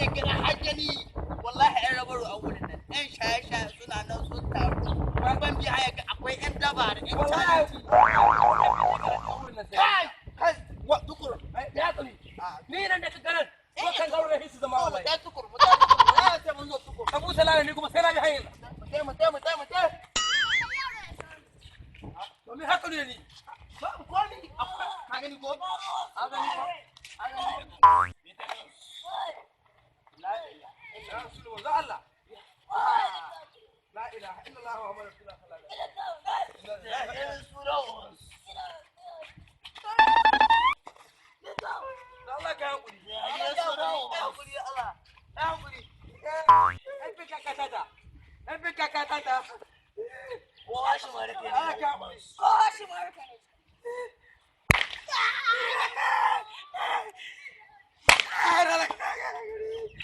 ne gida hajjani wallahi ɗan rabaru a wurin nan ɗan shaye-shaye suna nan sun taru ban biya ya ga akwai ƴan daba da ƴan caji kai wa tukur ya tsani ni nan da ka garan kan gauro da hisu zama wallahi mutai tukur sai mun zo tukur abu salala ni kuma sai na bi hanyar mutai to me haka ne ni ko ni ka gani ko a gani ko ya rasulullah Allah la ilaha illallah muhammadur rasulullah Allah ka hankuri ɗan kakata kowa shi mara ke Allah ka hankuri kowa shi mara ke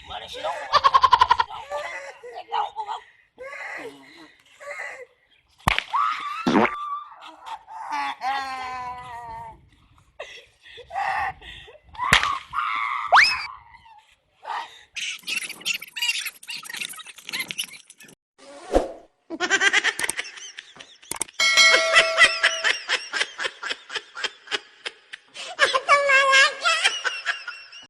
mara shi